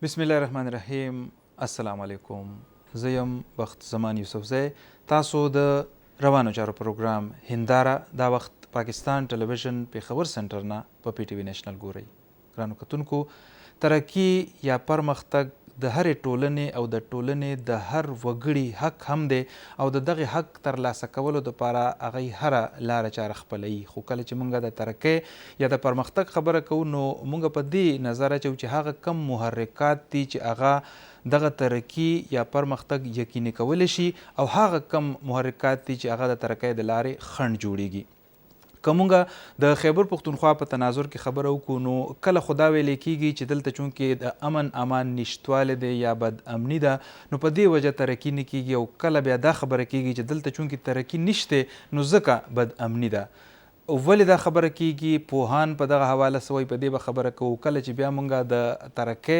بسم الله الرحمن الرحیم. السلام علیکم. زه یم بخت زمان یوسفزی. تاسو د روانو چارو پروګرام هنداره دا وخت پاکستان ټلویزیون پیښور سنټر نه په پی ټی وي نېشنل ګورئ. ګرانو کتونکو، ترقي یا پرمختګ د هرې ټولنې او د ټولنې د هر وګړي حق هم دی او د دغې حق ترلاسه کولو دپاره هغوی هره لاره چاره خپلوي. خو کله چې موږ د ترقۍ یا د پرمختګ خبره کوو نو موږ په دې نظر اچوو چې هغه کم محرکات دي چې هغه دغه ترقي یا پرمختګ یقیني کولی شي او هغه کم محرکات دي چې هغه د ترقۍ د لارې خنډ جوړیږي. که مونږ د خیبر پښتونخوا په تناظر کې خبره وکړو نو کله خو دا ویلی کېږي چې دلته چونکې د امن امان نشتوالی دی یا بد امني ده نو په دې وجه ترقي نه کېږي، او کله بیا دا خبره کېږي چې دلته چونکې ترقي نشته نو ځکه بد امني ده. ولې دا خبره کېږي؟ پوهان په دغه حواله څه وایي، په دې به خبره کوو. کله چې بیا مونږ د ترقۍ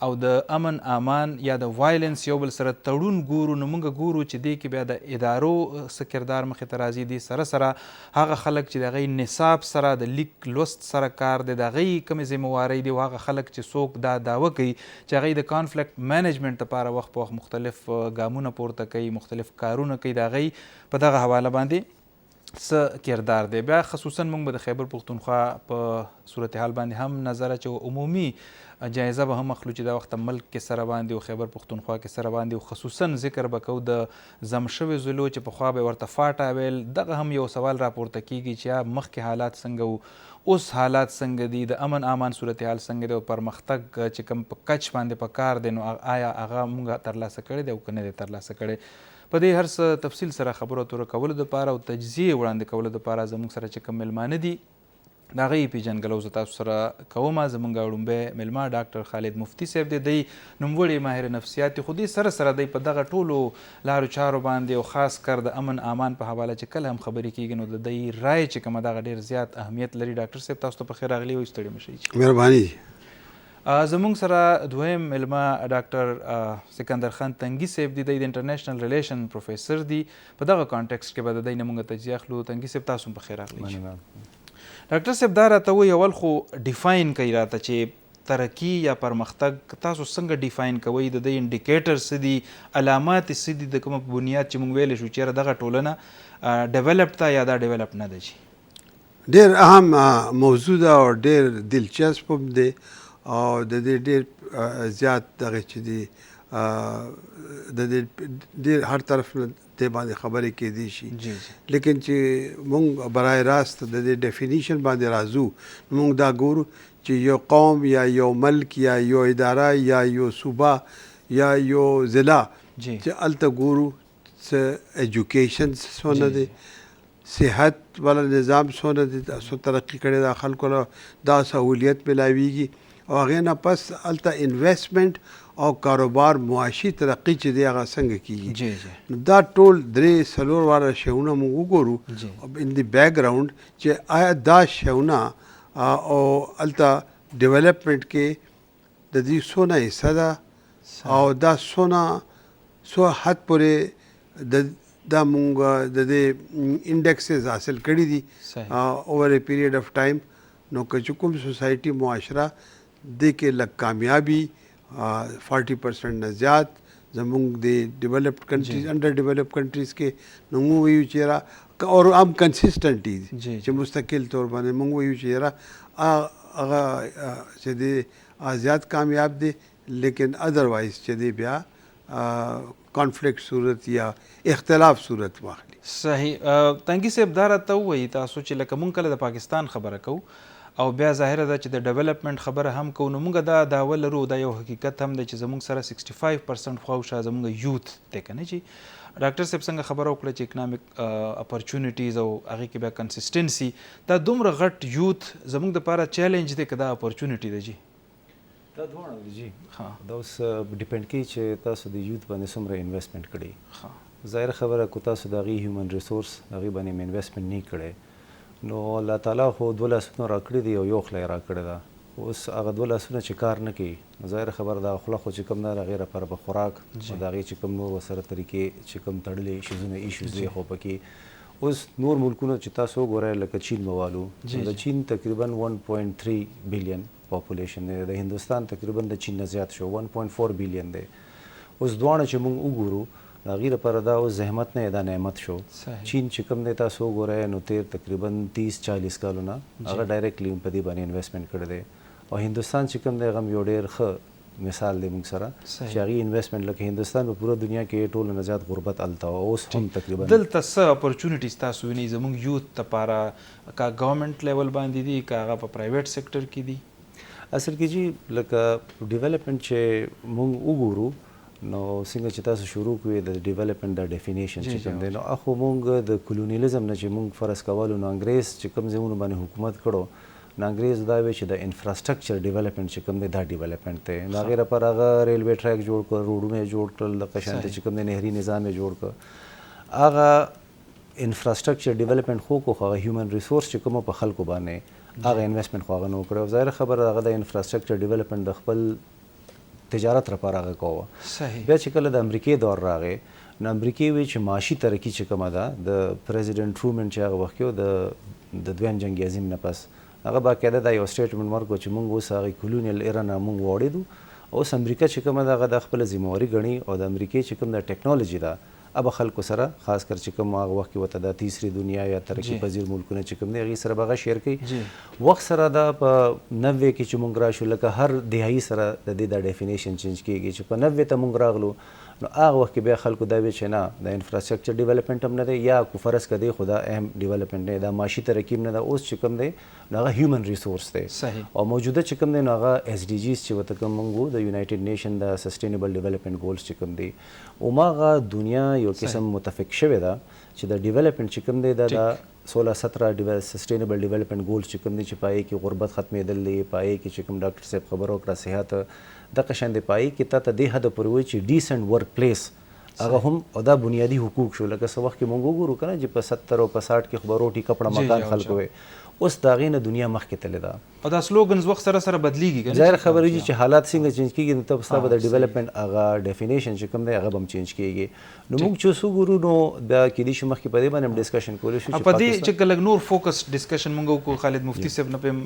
او د امن امان یا د وایلنس یو بل سره تړون ګورو نو مونږ ګورو چې دې کې بیا د ادارو څه کردار مخې ته راځي. دې سره سره هغه خلک چې د هغوی نصاب سره د لیک لوست سره کار دی، د هغوی کومې ذمهوارۍ دي، او هغه خلک چې څوک دا دعوه کوي چې هغوی د کانفلیکټ مینجمنټ لپاره وخت په وخت مختلف ګامونه پورته کوي، مختلف کارونه کوي، د هغوی په دغه حواله باندې څه کردار دی. بیا خصوصا موږ به د خیبر پښتونخوا په صورتحال باندې هم نظر اچوو، عمومي جایزه به هم اخلو چې دا وخت ملک کې څه روان دي او خیبر پښتونخوا کې څه روان دي، او خصوصا ذکر به کوو د ضم شویو ضلعو چې پخوا به ورته فاټا ویل. دغه هم یو سوال راپورته کیږي چې مخکې حالات څنګه وو، اوس حالات څنګه دي، د امن امان صورتحال څنګه دی، او پرمختګ چې کوم په کچ باندې په کار دی نو آیا هغه موږ ترلاسه کړی دی او که نه دی ترلاسه کړی. په دې هر څه تفصیل سره خبرو اترو کولو دپاره او تجزیې وړاندې کولو دپاره زموږ سره چې کوم میلمانه دي د هغوی پېژنګلو زه تاسو سره کوم. زموږ وړومبی میلمه ډاکټر خالد مفتي صاحب دی. دی نوموړی ماهر نفسیات دی، خو دې سره سره دی په دغه ټولو لارو چارو باندې او خاص کر د امن امان په حواله چې کله هم خبرې کېږي نو د دی رایې چې کومه دغه ډېر زیات اهمیت لري. ډاکټر صاحب تاسو ته پخیر راغلي او ستړي مه شئ. مهرباني. زموږ سره دویم میلمه ډاکټر سکندر خان تنگي صاحب دی. دی د انټرنیشنل ریلیشن پروفیسر دی. په دغه کانټیکسټ کې به د دی نه موږ تجزیه اخلو. تنگي صاحب تاسو هم پخیر راغلی. ډاکټر صاحب دا راته وایي، اول خو ډیفاین کوي راته چې ترقي یا پرمختګ تاسو څنګه ډیفاین کوئ، د دې انډیکیټر څه دي، علامات څه دي، د کومه په بنیاد چې موږ ویلی شو چېرې دغه ټولنه ډیولپ ده یا دا ډیولپ نه ده. ډېر اهم موضوع ده او ډېر دلچسپ هم دی او د دې ډېر زیات دغه چې دي د دې ډېر هر طرف نه دې باندې خبرې کېدی شي. لیکن چې مونږ برای راست د دې ډیفینیشن باندې راځو نو مونږ دا ګورو چې یو قوم یا یو ملک یا یو اداره یا یو صوبه یا یو ضلع چې هلته ګورو څه ایجوکیشن څونه دی، صحت والا نظام څونه دی، څو ترقي کړې ده، خلکو له دا سهولیت میلاویږي او هغې نه پس هلته انویسټمنټ او کاروبار معاشي ترقي چې دی هغه څنګه کېږي. دا ټول درې څلور واره شیونه موږ وګورو ان دی بیکګراؤنډ چې آیا دا شیونه او هلته ډیولپمنټ کې د دې څونه حصه ده او دا څو حد پورې دا مونږ د دې انډیکسز حاصل کړي دي اوور اے پیریډ اف ټایم. نو که چې کوم سوسایټي معاشره دې کې لږ کامیابي 40% نه زیات زمونږ د ډیولپډ کنټریز انډر ډیولپ کنټریز کې نو موږ وایو چې اور هم کنسسټنټي دي چې مستقل طور باندې موږ وایو چې هغه چې دی زیات کامیاب دي، لیکن ادروایز چې دی بیا کانفلیکټ صورت یا اختلاف صورت واخلي. صحیح. تنگي صاحب دا راته ووایي تاسو چې لکه مونږ کله د پاکستان خبره کوو او بیا ظاهره ده چې د ډیولپمنټ خبره هم کوو نو مونږ دا دعوه لرو، دا یو حقیقت هم دی چې زمونږ سره 65% خواوشا زمونږ یوت دی که نه. چې ډاکټر صاحب څنګه خبره وکړه چې اکنامک اپرچونیټیز او هغې کې بیا کنسسټنسي، دا دومره غټ یوت زمونږ دپاره چیلنج دی که دا اپرچونیټي ده؟ دا دواړه دي دا اوس ډیپینډ کوي چې تاسو د یوت باندې څومره انویسټمنټ کړئ. ظاهره خبره که تاسو د هغې هیومن ریسورس هغې باندې انویسټمنټ نه کړی نو الله تعالی خو 2 لاسونه راکړي دي او یو خوله یې راکړې ده. اوس هغه 2 لاسونه چې کار نه کوي نو ظاهره خبره دا خوله خو چې کوم ده د هغې لپاره به خوراک او د هغې چې کوم نور ورسره طریقې چې کوم تړلې ایشوزونه ایشوز دی خو پکې اوس نور ملکونه چې تاسو وګورئ لکه چین موالو د چین تقریبا 1.3 بلین پاپولیشن دی، د هندوستان تقریبا د چین نه زیات شو 1.4 بلین دی. اوس دواړه چې موږ وګورو د هغې لپاره دا اوس زحمت نه دا نعمت شو. چین چې کوم دی تاسو وګورئ نو تیر تقریبا 30-40 کالونه هغه ډایرکټلی په دې باندې انویسټمنټ کړی دی، او هندوستان چې کوم دی هغه هم یو ډېر ښه مثال دی موږ سره چې هغې انویسټمنټ لکه هندوستان په پوره دنیا کې ټولو نه زیات غربت هلته او اوس هم تقریبا دلته څه اپورچونیټیز تاسو وینئ زموږ یوت لپاره که ګورنمنټ لیول باندې دي که هغه په پرایویټ سیکټر کې دي؟ اصل کې جی لکه ډیولپمنټ چې موږ وګورو نو څنګه چې تاسو شروع کړئ د ډیولپمنټ د ډیفینیشن چې کوم دی نو اخو موږ د کولونیلیزم نه چې موږ فرض کولو نو انګریز چې کوم ځایونو باندې حکومت کړو نو انګریز دا وی چې د انفراستراکچر ډیولپمنټ چې کوم دی دا ډیولپمنټ دی نو هغې لپاره هغه ریلوے ټریک جوړ کړ، روډونه یې جوړ کړل، دغه شانتې چې کوم دی نهري نظام یې جوړ کړ. هغه انفراستراکچر ډیولپمنټ خو کو هغه هیومن ریسورس چې کوم په خلکو باندې هغه انویسټمنټ خو هغه نه وکړی. ظاهره خبره هغه د انفراستراکچر ډیولپمنټ د خپل تجارت لپاره هغه کوه. بیا چې کله د امریکې دور راغی نو امریکې وی چې معاشي ترقي چې کومه ده د پریزیډنټ ټرومن چې هغه وخت کې د دویم جنګ عظیم نه پس هغه باقاعده دا یو سټیټمنټ ورکړو چې موږ اوس هغې کولونیل ایرا نه موږ واوړېدو، اوس امریکا چې کومه ده هغه د خپله ذمهواري ګڼي او د امریکې چې کوم د ټیکنالوژي ده اب خلکو سره خاص کر چې کوم هغه وخت کې ورته د تیسری دنیا یا ترقي پذیر ملکونه چې کوم دی هغې سره به هغه شیر کوي. وخت سره دا په 90 کې چې موږ راشو لکه هر دهایي سره د دې دا ډیفینیشن چینج کېږي چې په 90 ته موږ راغلو نو هغه وخت کې بیا خلکو دا وی چې نه د انفراستراکچر ډیولپمنټ هم نه دی یا کو فرض کړي خو دا اهم ډیولپمنټ نه دا معاشي ترقي هم نه ده. اوس چې کوم دی نو هغه هیومن ریسورس دی او موجوده چې کوم دی نو هغه ایس ډي جیز چې ورته کوم موږ د یونایټډ نیشن د سسټینیبل ډیولپمنټ گولز چې کوم دی هماغه دنیا یو قسم متفق شوې ده چې د ډیولپمنټ چې کوم دی دا د 16-17 سسټینیبل ډیولپمنټ گولز چې کوم دی چې پای کې غربت ختمېدل دی، پای کې چې کوم ډاکټر صاحب خبرو کړه صحت دغه شان دی، پای کې تا ته دې حد پورې وایي چې ډیسنټ ورک پلیس هغه هم او دا بنیادي حقوق شو. لکه څه وخت کې موږ وګورو که نه چې په 70 او په 60 کې خو به روټي کپړه مکان خلکو وی، اوس د هغې نه دنیا مخکې تللې ده او دا سلوګنز وخت سره سره بدلیږي. ظاهر خبره دی چې حالات څنګه چینج کېږي نو ته ستا به د ډیولپمنټ هغه ډیفینیشن چې کوم دی هغه به هم چینج کېږي. نو موږ چې څه ګورو نو بیا کېدای شي مخکې په دې باندې هم ډسکشن کولی شو په دې چې لږ نور فوکس ډسکشن موږ وکړو. خالد مفتي صاحب نه پم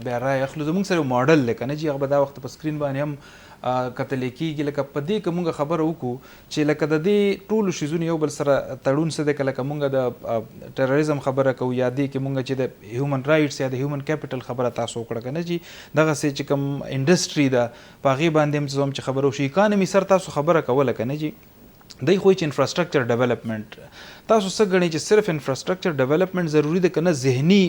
بیا رای اخلو زموږ سره ماډل دی که نه چې هغه به دا وخت په سکرین باندې هم کتلی کېږي. لکه په دې که موږ خبره وکړو چې لکه د دې ټولو شیزونو یو بل سره تړون څه دی که لکه موږ د ټیرریزم خبره کوو یا دې کې موږ چې د هیومن رایټس یا د هیومن کیپټل خبره تاسو وکړه که نه چې دغسې چې کوم انډسټري ده په هغې باندې هم څه چې خبره وشي اکانمي سر تاسو خبره کوله که نه چې دی خو چې انفراستراکچر ډیولپمنټ تاسو څه ګڼئ چې صرف انفراستراکچر ډیولپمنٹ ضروری ده که نه ذهني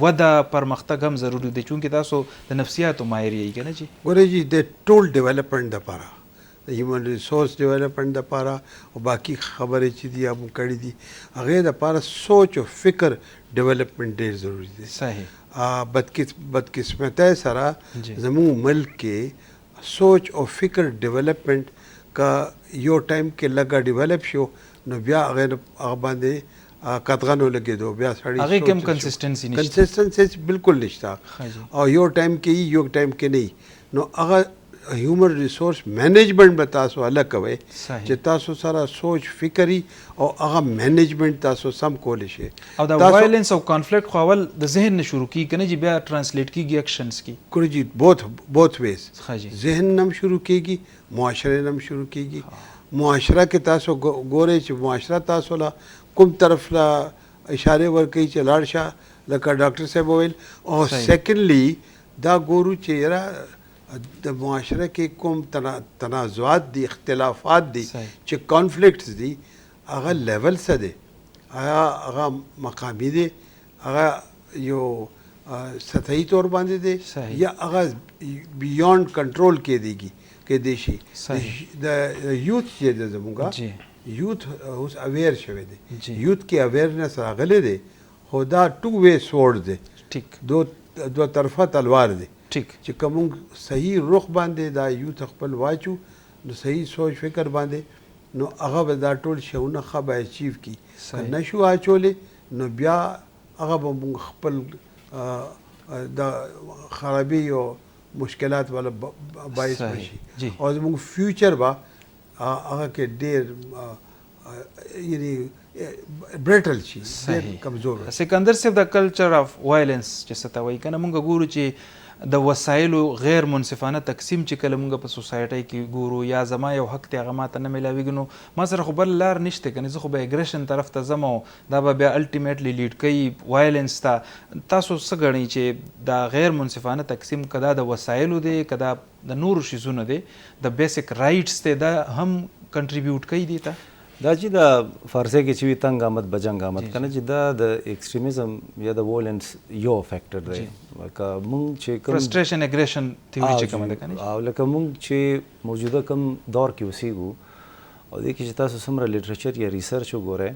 وده پرمختګ هم ضروری دی چونکې تاسو د نفسیاتو ماهر یې که نه جي ګورئ جي د ټول ډیولپمنټ دپاره د هیومن ریسورس ډیولپمنٹ دپاره او باقي خبرې چې دي هم کړي دي هغې دپاره سوچ او فکر ډیولپمنٹ ډېر ضروري دی. صحیح بدقسمتۍ سره زموږ ملک کې سوچ او فکر ډیولپمنٹ کا یو ټایم کې لږه ډیولپ شو نو بیا هغه باندې قطغن ولګېدو بیا سړی هغې کې هم کنسسټنسي نشته، کنسسټنسي بالکل نشته او یو ټایم کې یو ټایم کې نه نو هغه هیومن ریسورس مینجمنٹ به تاسو الګ کوئ چې تاسو سره سوچ فکري او هغه مینجمنٹ تاسو سم کولی شي. او د وایلنس او کانفلیکټ خو اول د ذهن نه شروع کیږي کنه چې بیا ترانسلیټ کیږي اکشنز کی کړي جی بوث ویز ذهن نم شروع کیږي معاشره نم شروع کیږي. معاشره کې تاسو ګورئ چې معاشره تاسو لا کوم طرف لا اشاره ورکوي چې لاړ شه لکه ډاکټر صاحب ویل او سیکنډلی دا ګورو چې یاره د معاشره کې کوم تنازعات دي اختلافات دي چې کانفلیکټس دي هغه لیول څه دی هغه مقامي دی هغه یو سطحي طور باندې دی یا هغه بیونډ کنټرول کې دی شي. د یوث چې دی زموږه یوث اوس اویر شوی دی یوث کې اویرنس راغلی دی خو دا ټو وے سورډ دی دو طرفه تلوار دی چې کوم صحیح رخ باندې دا یوث خپل واچو نو صحیح سوچ فکر باندې نو هغه به دا ټول شیونه ښه به اچیو کي نه شو اچولی نو بیا هغه به موږ خپل د خرابي او مشکلات والا باعث بشي او زموږ فیوچر به هغه کې ډېر یعنی برټل شي ډېر کمزور سکندر صاحب د کلچر اف وایلنس چې څه ته وایي که نه موږ ګورو چې د وسایلو غیر منصفانه تقسیم چې کله موږ په سوسایټۍ کې ګورو یا زما یو حق دی هغه ماته نه میلاویږي نو ما سره خو بل لار نشته که نه زه خو به اګریشن طرف ته ځم او دا به بیا الټیمیټلی لیډ کوي وایلنس ته. تاسو څه ګڼئ چې دا غیر منصفانه تقسیم که دا د وسایلو دی که دا د نورو شیزونو دی د بیسک رایټس دی دا هم کنټریبیوټ کوي دې ته؟ دا چې د فارسی کې چې وي تنګ آمد بجنګ آمد کنه چې دا د ایکسټریمیزم یا د وایلنس یو فیکټر دی لکه موږ چې کوم فرسټریشن اګریشن تیوري چې کومه ده کنه او لکه موږ چې موجوده کوم دور کې اوسېږو او دې کې چې تاسو څومره لیټریچر یا ریسرچ وګورئ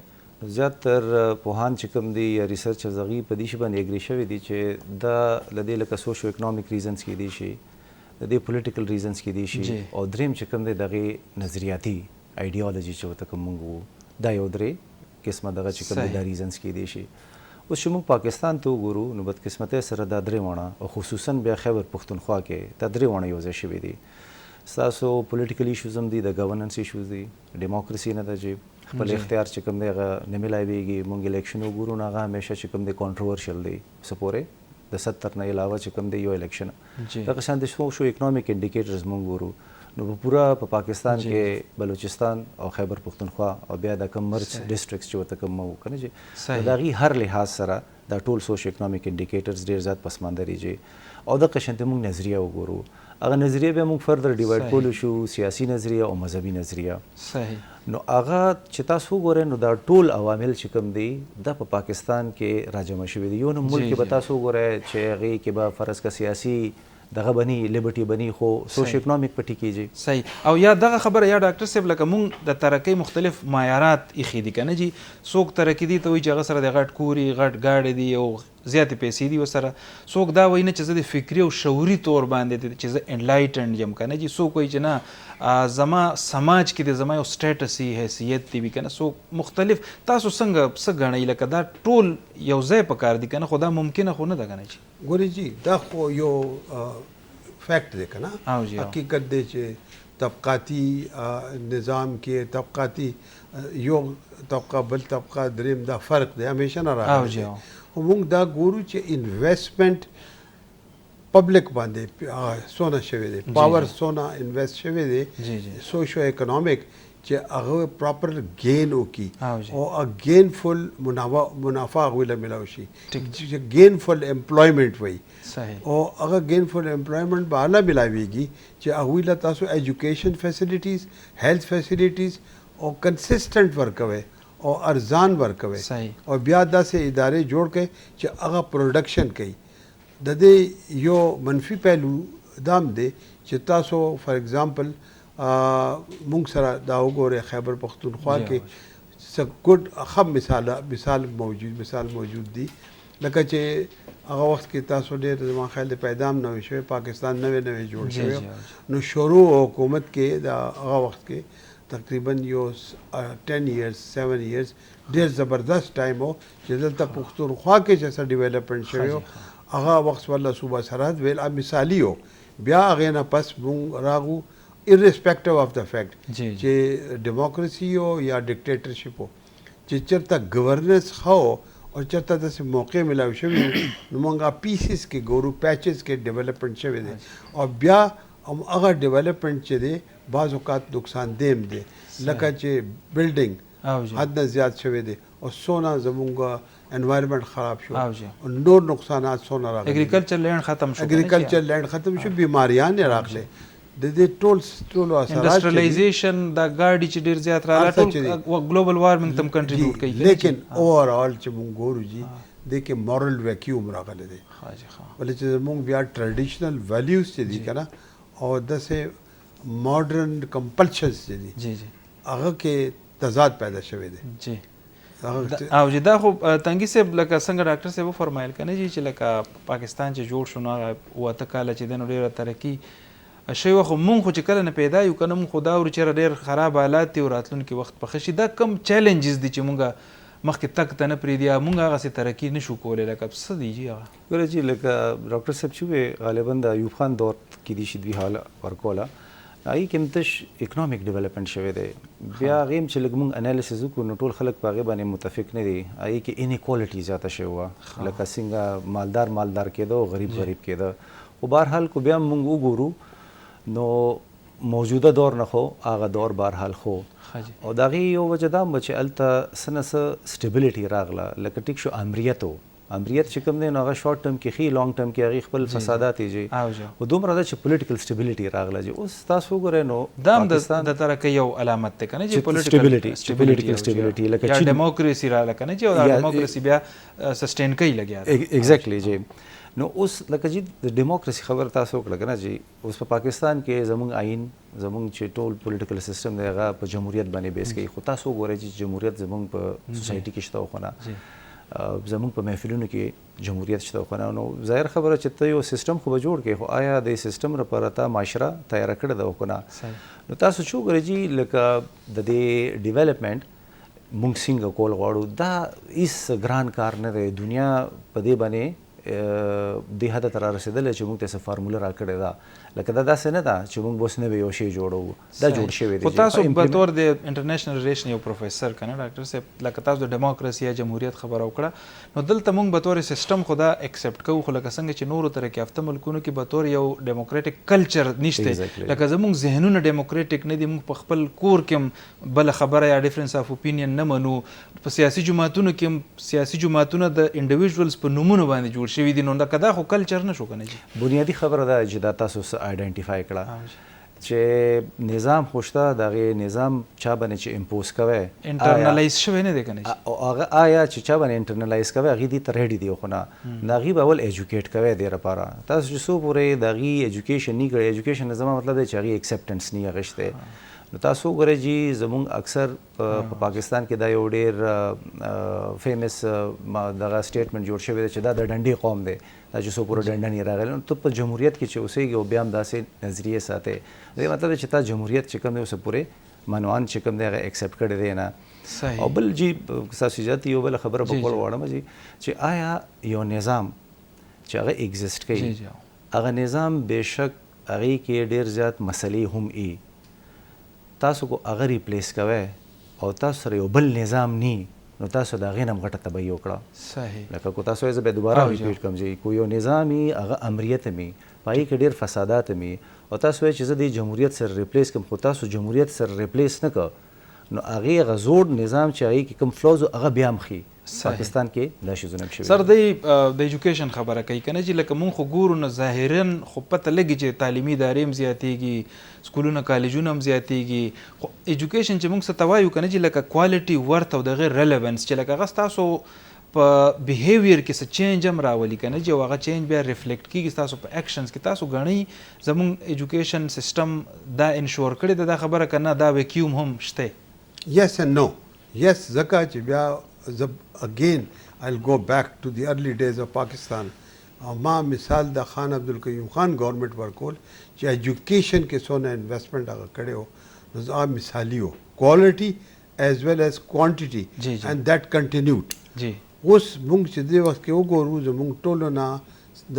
زیاتر پوهان چې کوم دي یا ریسرچرز هغوی په دې شي باندې اګري شوي دي چې دا له دې لکه سوشو اکنامک ریزنز کیدی شي د دې پولیټیکل ریزنز کیدی شي او دریم چې کوم دی دغې نظریاتي ایډیالوژي چې ورته کوم موږ وو دا یو درې قسمه دغه چې کوم دی دا ریزنز کیدی شي. اوس چې موږ پاکستان ته وګورو نو بدقسمتۍ سره دا درې واړه او خصوصا بیا خیبر پښتونخوا کې دا درې واړه یو ځای شوي دي. ستاسو پولیټیکل ایشوز هم دي د ګورننس ایشوز دي ډیموکراسي نه ده چې خپل اختیار چې کوم دی هغه نه میلاویږي. موږ الیکشن وګورو نو هغه همیشه چې کوم دی کانټروورشل دی څه پورې د 70 نه علاوه چې کوم دی یو الیکشن دغه شان د سوشو اکنامک انډیکیټرز موږ ګورو نو په پورا په پاکستان کې بلوچستان او خیبر پښتونخوا او بیا د کم مرچ ډیسټریکټس چې ورته کوم وو کنه چې د هغې هر لحاظ سره دا ټول سوشو اکنامک انډیکیټرز ډېر زیات پسماندري چې او دغه شانتې موږ نظریه وګورو هغه نظریه بیا موږ فردر ډیوایډ کولو شو سیاسي نظریه او مذهبي نظریه. صحیح نو هغه چې تاسو وګورئ نو دا ټول عوامل چې کوم دي دا په پاکستان کې راجمع شوي دي. یو نو ملک کې به تاسو وګورئ چې هغې کې به فرض که سیاسي دغه بني لیبرټي بني خو سوشو اکنامک پټی کیږي. صحیح او یا دغه خبره یا ډاکټر صاحب لکه مونږ د ترقۍ مختلف معیارات ایښي دي که نه جي څوک ترقي دي ته وایي چې هغه سره د غټ کوري غټ گاډي دي او زیاتې پیسې دي ورسره. څوک دا وایي نه چې زه د فکري او شعوري طور باندې چې زه انلایټنډ یم که نه جي څوک وایي چې نه زما سماج کې د زما یو سټیټس حیثیت دی وي که نه څوک مختلف. تاسو څنګه څه ګڼئ لکه دا ټول یو ځای پکار دي که نه خو دا ممکنه خو نه ده که نه جي؟ ګورې جي دا خو یو فیکٹ دی که نه حقیقت دی چې طبقاتی نظام کې طبقاتی یو طبقه بل طبقه دریم دا فرق دی همیشه نه راغلی خو موږ دا ګورو چې انویسټمنټ پبلک باندې څونه شوی دی پاور څونه انویسټ شوی دی سوشو اکنامک چې هغه پراپر گین وکړي او گینفل منافع هغوی له میلاو شي چې گینفل امپلایمنټ وایي او هغه گینفل امپلایمنټ به هله میلاویږي چې هغوی له تاسو ایجوکیشن فیسلیټیز هیلث فیسلیټیز او کنسسټنټ ورکوئ او ارزان ورکوئ او بیا داسې ادارې جوړ کړئ چې هغه پروډکشن کوي. د دې یو منفي پهلو دام دی چې تاسو فار ایگزامپل مونږ سره دا وګورئ خیبر پښتونخوا کې څه ګډ ښه مثال موجود دي لکه چې هغه وخت کې تاسو ډېر زما خیال د پیدا هم نوی شوی پاکستان نوی جوړ شوی نو شروع حکومت کې دا هغه وخت کې تقریبا یو 10 years 7 years ډېر زبردست ټایم و چې دلته پښتونخوا کې چې څه ډیولپمنټ شوی و هغه وخت والله صوبه سرحد ویل مثالي و. بیا هغې نه پس مونږ راغو irrespective of the fact چې ډیموکراسي او یا ډیکټیټرشپ چې چېرته ګورننس ښه او چېرته داسې موقع میلاو شوي نو موږ پیسز کې ګورو پیچز کې ډیولپمنټ شوی دی او بیا هغه ډیولپمنټ چې دی بعض اوقات نقصان دیم دی لکه چې بلډینګ حد نه زیات شوی دی او څونه زمونږ انوایرمنٹ خراب شو او نور نقصانات څونه راغلي اګریکلچر لینډ ختم شو بیماریان یې راغلي د دې ټول اثرات انډسټریالایزیشن دا گاډي چې ډیر زیات راغله ټول ګلوبل وارمنګ تم کنټریبیوټ کوي لیکن اوورال چې مونږ ګورو جی د کې مورل ویکیوم راغلی دی ولې چې مونږ بیا ټریډیشنل ویلیوز چې دي که نه او داسې ماډرن کمپلشنز چې دي هغه کې تضاد پیدا شوی دی جی او چې دا خو تنګي صاحب لکه څنګه ډاکټر صاحب وفرمایل که نه چې لکه پاکستان چې جوړ شو نو هغه 8 کاله چې دی نو ډېره ترقي شوی وه خو مونږ خو چې کله نه پیدا یو که نه مونږ خو دا اورو چېرې ډېر خراب حالات دي او راتلونکي وخت په ښه شي. دا کم چیلنجز دي چې مونږ مخکې تګ ته نه پرېږدي یا مونږ هغسې ترقي نه شو کولی لکه څه دی جي هغه؟ ګوره جي لکه ډاکټر صاحب چې ووې غالبا د ایوب خان دور کې دي چې دوی حال ورکوله هغې کې هم تش اکنامک ډیولپمنټ شوی دی بیا هغې هم چې لږ موږ انالیسز وکړو نو ټول خلک په هغې باندې متفق نه دي هغې کې انیکوالټي زیاته شوې وه لکه څنګه مالدار کېده او غریب کېده خو بهرحال کو بیا هم موږ وګورو نو موجوده دور نه خو هغه دور بهرحال خو او د هغې یو وجه دا هم چې هلته څه نه څه سټیبلیټي راغله لکه ټیک شو امریت چې کوم دی نو هغه شارټ ټرم کې ښي لانګ ټرم کې هغې خپل فسادات یې خو دومره ده چې پولیټیکل سټیبلیټي راغله چې اوس تاسو وګورئ نو دا هم د ترقۍ یو علامت دی که نه چې پولیټیکل سټیبلیټي لکه یا ډیموکراسي راغله که نه چې دا ډیموکراسي بیا سسټین کوي لګیا ده ایگزیکټلی جی نو اوس لکه جی د ډیموکراسي خبره تاسو وکړه که نه جی اوس په پاکستان کې زموږ آئین زموږ چې ټول پولیټیکل سیسټم دی هغه په جمهوریت باندې بیس کوي خو تاسو وګورئ چې جمهوریت زموږ په سوسایټي کې شته خو نه زموږ په محفلونو کې جمهوریت شته خو نه نو ظاهر خبره چې ته یو سیسټم خو به جوړ کړې خو آیا د سیسټم لپاره ته معاشره تیاره کړې ده خو نه نو تاسو چې وګورئ جی لکه د دې ډیولپمنټ موږ څنګه کول غواړو دا هېڅ ګران کار نه دی دنیا په دې باندې دې حد ته را رسېدلی چې موږ ته څه فارموله راکړې ده لکه دا داسې نه ده چې موږ اوس نوی یو شی جوړوو دا جوړ شوی دی خو تاسو په طور د انټرنیشنل ریلیشن یو پروفیسر که نه ډاکټر صاحب لکه تاسو د ډیموکراسي یا جمهوریت خبره وکړه نو دلته موږ به طور سیسټم خو دا اکسپټ کوو خو لکه څنګه چې نورو ترقي یافته ملکونو کې به طور یو ډیموکریټک کلچر نشته لکه زموږ ذهنونه ډیموکریټک نه دي موږ په خپل کور کې هم بله خبره یا ډیفرنس اف اوپینین نه منو په سیاسي جماعتونو کې هم سیاسي جماعتونه د انډیویژوالز په نومونو باندې جوړ شوي دي نو لکه دا خو کلچر نه شو که نه جي بنیادي خبره ده چې دا تاسو څه آیډنټیفای کړه چې نظام خو شته د هغې نظام چا باندې چې امپوز کوی انټرنلایز شوی نه دی که نه جي هغه آیا چې چا باندې انټرنلایز کوی هغې دې ته ریډي دي خو نه د هغې به اول ایجوکیټ کوی دې لپاره تاسو چې څو پورې د هغې ایجوکیشن نه کړی ایجوکیشن نه زما مطلب دی چې هغې اکسپټنس نه اخیستی نو تاسو وګورئ جی زموږ اکثر په پاکستان کې دا یو ډېر فیمس دغه سټیټمنټ جوړ شوی دی چې دا د ډنډې قوم دی دا چې څو پورې ډنډه نه راغلی نو ته په جمهوریت کې چې اوسېږي او بیا هم داسې نظریې ساتې دې مطلب دی چې تا جمهوریت چې کوم دی اوسه پورې منوان چې کوم دی هغه اکسپټ کړی دی نه او بل جی ستاسو اجازه یو بله خبره به کول غواړم جی چې آیا یو نظام چې هغه ایګزسټ کوي هغه نظام بېشک هغې کې ډېر زیات مسلې هم ای تاسو کو هغه ریپلیس کوئ او تاسو سره یو بل نظام نی نو تاسو د هغې نه هم غټه تباهي وکړه صحیح لکه کو تاسو یې زه بیا دوباره ریپیټ کوم چې کو یو نظام وي هغه امریت هم وي په هغې کې ډېر فسادات هم وي او تاسو وایئ چې زه د جمهوریت سره ریپلیس کړم خو تاسو جمهوریت سره ریپلیس نه کړه نو هغې هغه زوړ نظام چې هغې کې کوم فلوز هغه بیا هم ښي پاکستان کې دا شیزونه هم شوي سر دی د ایجوکیشن خبره کوي که نه چې لکه مونږ خو ګورو نه ظاهرا خو پته لګي چې تعلیمي ادارې هم زیاتېږي سکولونه کالجونه هم زیاتېږي خو ایجوکیشن چې مونږ څه ته وایو که نه چې لکه کوالټي ورت او د هغې ریلیونس چې لکه هغه ستاسو په بیهیویر کې څه چینج هم راولي که نه چې هغه چینج بیا ریفلیکټ کېږي ستاسو په ایکشنز کې تاسو ګڼئ زمونږ ایجوکیشن سیسټم دا انشور کړې ده دا خبره که نه دا ویکیوم هم شته یس اینڈ نو یس ځکه چې بیا again I'll go back to the early days of Pakistan ما مثال د خان عبدالقیوم خان گورنمنٹ ورکول چې ایجوکیشن کې څونه انویسټمنټ هغه کړی و نو هغه مثالي و کوالټي as well as quantity and that continued جی اوس موږ چې دې وخت کې وګورو زموږ ټولو نه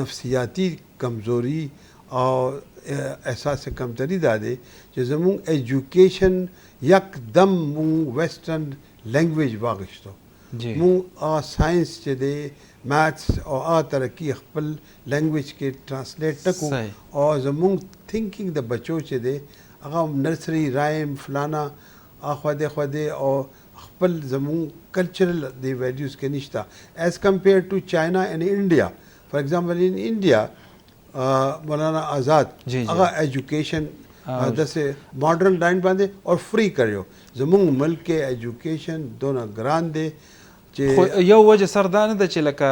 نفسیاتي کمزوري او احساس کمتري دا دی چې زموږ ایجوکیشن یکدم موږ ویسټرن لینګویج واغشتو مونږ ساينس چې دی میتھس او ترقی خپل لینګویج کې ټرانسلیټ نکو او زموږ تھینکینګ د بچو چې دی هغه نرسری رایم فلانا خو او خپل زموږ کلچرل دی ویلیوز کې نشته ایز کمپیئر ټو چاینا اینڈ انډیا فار ایگزامپل ان انډیا مولانا آزاد هغه ایجوکیشن داسې ماډرن لاین باندې او فری کړو زموږ ملک کې ایجوکیشن دونه ګران دی خو یو وجه سر دا نه ده چې لکه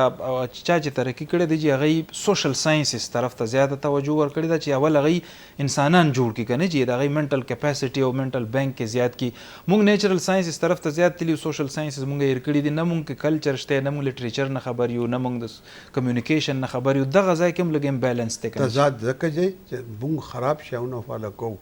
چا چې ترقي کړی دی چې هغوی سوشل ساینسز طرف ته زیاته توجه ورکړې ده چې اول هغوی انسانان جوړ کړي که نه چې د هغوی منټل کیپاسټي او منټل بینک کې زیات کړي موږ نیچرل ساینسز طرف ته زیات تللي سوشل ساینسز موږ هېر کړي دي نه موږ کې کلچر شته نه موږ لټریچر نه خبر یو نه موږ د کمیونیکیشن نه خبر یو دغه ځای کې هم لږ امبیلنس دی تضاد ځکه دی چې موږ خراب شیونه فالو کوو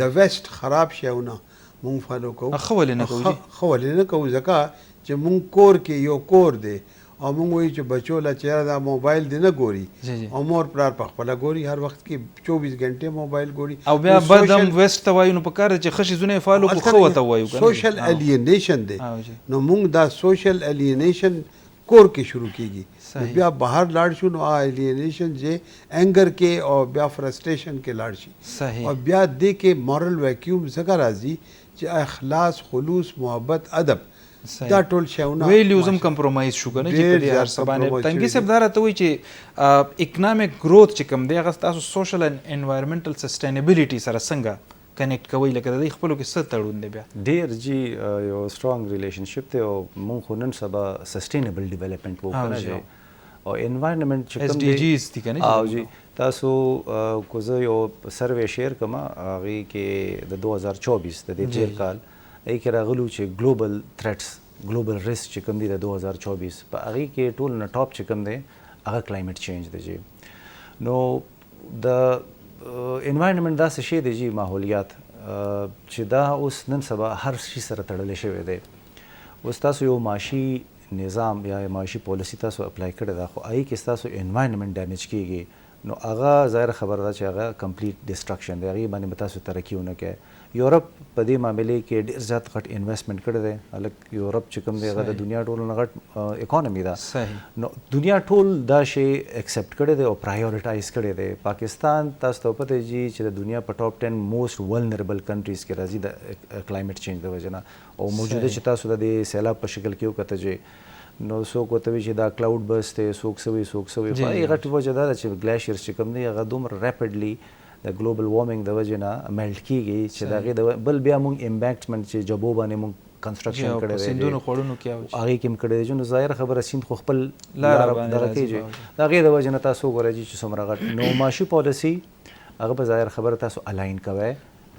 د ویسټ خراب شیونه موږ فالو کوو ښه ولې نه کوو ښه ولې نه کوو ځکه چې مونږ کور کې یو کور دی او موږ وایو چې بچو له چېرې دا موبایل دی نه ګوري جی جی او مور پلار په خپله ګوري هر وخت کې 24 غنټې موبایل ګوري او بیا بدم ویسټ ته وایو نو په کار چې ښه شیزونه یې فالو کړو ښه ورته وایو که نه سوشل الینیشن دی او جی نو موږ دا سوشل الینیشن کور کې شروع کیږي صحیح. بیا بهر لاړ شو نو الینیشن چې انګر کې او بیا فرسټریشن کې لاړ شي صحیح او بیا دې کې مورل ویکیوم څنګه راځي چې اخلاص خلوص محبت ادب صحیح. دا ټول شیونه ویلیوزم کمپرومایز شو کنه چې ډېر په دې هر زیات څه باندې compromise تنګي شوی صاحب دا راته وایي چې اکنامک گروث چې کوم دی هغه تاسو سوشل اینڈ انوایرنمنټل سسټینیبلیټي سره څنګه کنیکټ کوي لکه د دې خپلو کې څه تړون دی بیا ډیر جی یو سترونګ ریلیشنشپ دی او مونږ خو نن سبا سسټینبل ډیولپمنٹ وو کنه جی. جو او انوایرنمنت چې کوم SDGs دي کنه او جی تاسو کو زه یو سروې شیر کما هغه کې د 2024 د دې تیر کال ای کې راغلو چې ګلوبل تھریټس ګلوبل ریسک چې کوم دی د 2024 په هغه کې ټول نه ټاپ چې کوم دی هغه کلایمټ چینج دی جی نو د انوایرنمنت دا څه شی دی جی ماحولیات چې دا اوس نن سبا هر شي سره تړلی شوی دی اوس تاسو یو معاشي نظام یا معاشي پالیسی تاسو اپلای کړی دا خو هغې کې ستاسو انوایرنمنت ډیمیج کیږي نو هغه ظاهر خبره ده چې هغه کمپلیټ ډسټرکشن دی هغې باندې به تاسو ترقي ونه کوئ یورپ په دې معاملې کې ډېر زیات غټ انویسټمنټ کړی دی هلک یورپ چې کوم دی هغه د دنیا ټولو نه غټ اکانومي ده صحیح نو دنیا ټول دا شی ایکسپټ کړی دی او پرایورټایز کړی دی پاکستان تاسو ته پته جي چې د دنیا په ټاپ 10 موسٹ ولنریبل کنټریز کې راځي د کلایمټ چینج د وجه نه او موجوده چې تاسو د دې سیلاب په شکل کې وکته جي نو څوک ورته وایي چې دا کلاوډ بس دی څوک څه وایي څوک څه وایي خو هغې غټ وجه دا ده چې ګلیشیرز چې کوم دی هغه دومره ریپډلی د ګلوبل وارمنګ د وجې نه میلټ کیږي چې د هغې بل بیا موږ امبیکټمنټ چې جبو باندې موږ کنسټرکشن کړی دی سیندونو خوړونو کې هغې کې هم کړی دی نو ظاهره خبره سیند خو خپل لاره باندې دغه راځي کېږي د هغې د وجې نه تاسو وګورئ چې څومره غټ نو معاشي پالیسي هغه په ظاهر خبره تاسو الاین کوئ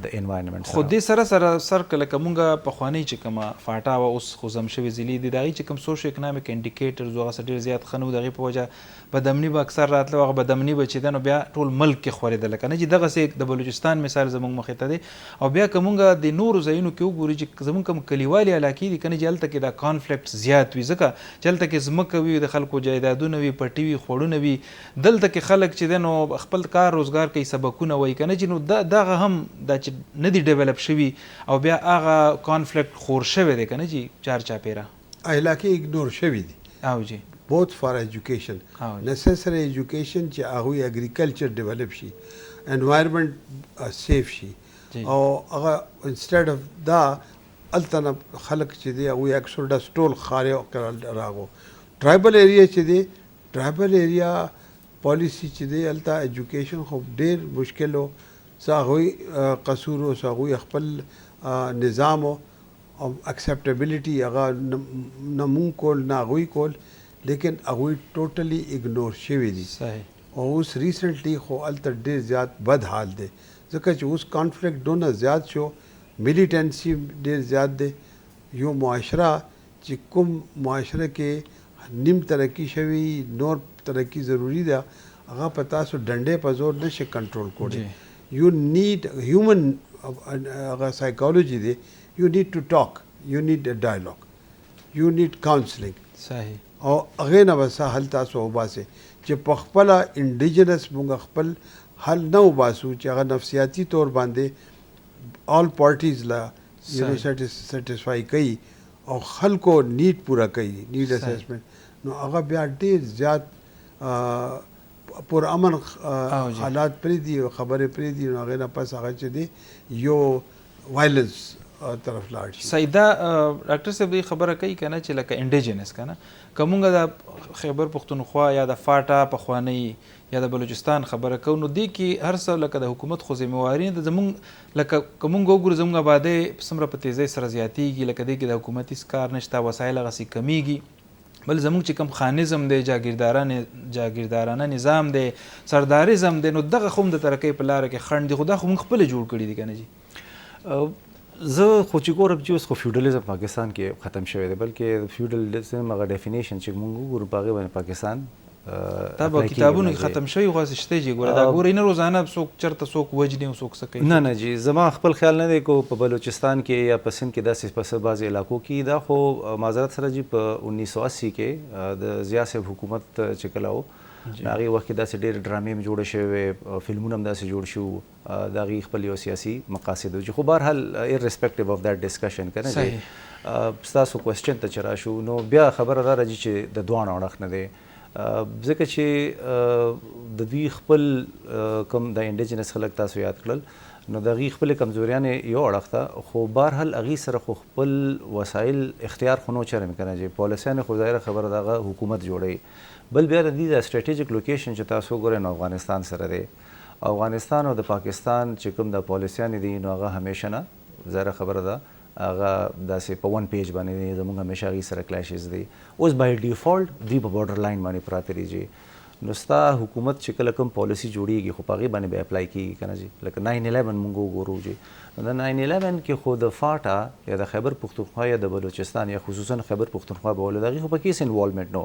د انوایرنمنت خو دې سره سر کله که مونږ پخوانۍ چې کومه فاټا وه اوس خو زم شوې ضلعې دي د هغې چې کوم سوشو اکنامک انډیکیټرز وو هغه څه ډېر زیات ښه نه وو د هغې په وجه بدامني به اکثر راتله هغه بدامني به چې ده نو بیا ټول ملک کې خورېدله که نه چې دغسې د بلوچستان مثال زموږ مخې ته دی او بیا که مونږ د نورو ځایونو کې وګورو چې زموږ کوم کلیوالي علاقې دي که نه چې هلته کې دا کانفلیکټ زیات وي ځکه چې هلته کې ځمکه وي د خلکو جایدادونه وي پټي وي خوړونه وي دلته کې خلک چې دی نو خپل کار روزګار کوي سبقونه وایي که نه چې نو دغه هم دا چې نه دي ډیولپ شوي او بیا هغه کانفلیکټ خور شوی دی که نه چې چار چاپېره علاقې اګنور شوي دي او جی both for education necessary education چې هغوی اګریکلچر ډیولپ شي انوایرمنټ سیف شي او هغه انسټیډ اف دا هلته نه خلک چې دی هغوی اکسوډس ټول ښارې راغو ټرایبل ایریا چې دی ټرایبل ایریا پالیسي چې دی هلته ایجوکیشن خو ډېر مشکل و څه هغوی قصور و څه هغوی خپل نظام و او اکسیپټیبلټي هغه نه مونږ کول نه هغوی کول لیکن هغوی ټوټلی اګنور شوي دي او اوس ریسنټلی خو هلته ډېر زیات بد حال دی ځکه چې اوس کانفلیکټ دونه زیات شو میلیټنسي ډېر زیات دی یو معاشره چې کوم معاشره کې نیم ترقي شوي نور ترقي ضروري ده هغه په تاسو ډنډې په زور نشي کنټرول کولی یو نیډ هیومن هغه سایکالوجي دی یو نیډ ټو ټاک یو نیډ ډایلاګ یو نیډ کاونسلنګ صحیح او هغې نه به څه حل تاسو وباسئ چې په خپله انډیجنس مونږ خپل حل نه وباسو چې هغه نفسیاتي طور باندې آل پارټیز له سیټسفای کوي او خلکو نیډ پوره کوي نیډ اسسمنټ نو هغه بیا ډېر زیات پرامن حالات پرېږدي او خبرې پرېږدي نو هغې نه پس هغه چې دی یو وایلنس طرف لاړ شي صحیح دا ډاکټر صاحب دې خبره کوي که نه چې لکه انډیجنس که نه که مونږ د خیبر پښتونخوا یا د فاټا پخوانۍ یا د بلوچستان خبره کوو نو دې کې هر څه لکه د حکومت خو ذمهواري نه ده زمونږ لکه که مونږ وګورو زمونږ آبادۍ څومره په تیزۍ سره زیاتېږي لکه دې کې د حکومتي کار نشته وسایل هغسې کمیږي بل زموږ چې کوم خانزم دی جاګیردارانه نظام دی سرداریزم دی نو دغه خو هم د ترقۍ په لاره کې خنډ دي خو دا خو موږ خپله جوړ کړي دي که نه جي زه خو چې ګورم چې اوس خو فیوډالیزم پاکستان کې ختم شوی دی بلکې فیوډالیزم هغه ډیفینیشن چې موږ وګورو په هغې باندې پاکستان دا به کتابونه ختم شوي خو شته چې ګوره دا ګورې نه روزانه څوک چېرته څوک وجني او څوک څه کوي. نه جی زما خپل خیال نه دی کو په بلوچستان کې یا په سند کې داسې په بعضې علاقو کې دا خو معذرت سره جی په 1980 کې د ضیا صاحب حکومت چې کله و هغې وخت کې داسې ډېرې ډرامې هم جوړې شوې فلمونه هم داسې جوړ شو د هغې خپل یو سیاسي مقاصد و چې خو بهرحال irrespective of that discussion که نه دی ستاسو کوېسچن ته چې راشو نو بیا خبره دا راځي چې د دواړو اړخ نه دی ځکه چې د دوی خپل کوم د انډیجنس خلک تاسو یاد کړل نو د هغې خپلې کمزوریانې یو اړخ ته خو بهرحال هغې سره خو خپل وسایل اختیار خو نو چرم که نه چې پالیسیانې خو ظاهره خبره د هغه حکومت جوړوي بل بیا د دې د سټریټیجک لوکیشن چې تاسو وګورئ نو افغانستان سره دی افغانستان او د پاکستان چې کوم د پالیسیانې دي نو هغه همیشه نه ظاهره خبره ده هغه داسې په ون پیج باندې دی زموږ همیشه هغې سره کلیشز دی اوس بای ډیفالټ دوی په بارډر لاین باندې پراته دي جی نو ستا حکومت چې کله کوم پالیسي جوړیږي خو په هغې باندې به اپلای کېږي که نه جی لکه 9/11 مونږ وګورو جی نو د 9/11 کې خو د فاټا یا د خیبر پښتونخوا یا د بلوچستان یا خصوصا خیبر پښتونخوا به ولې د هغې خو په کې هېڅ انوالومنټ نو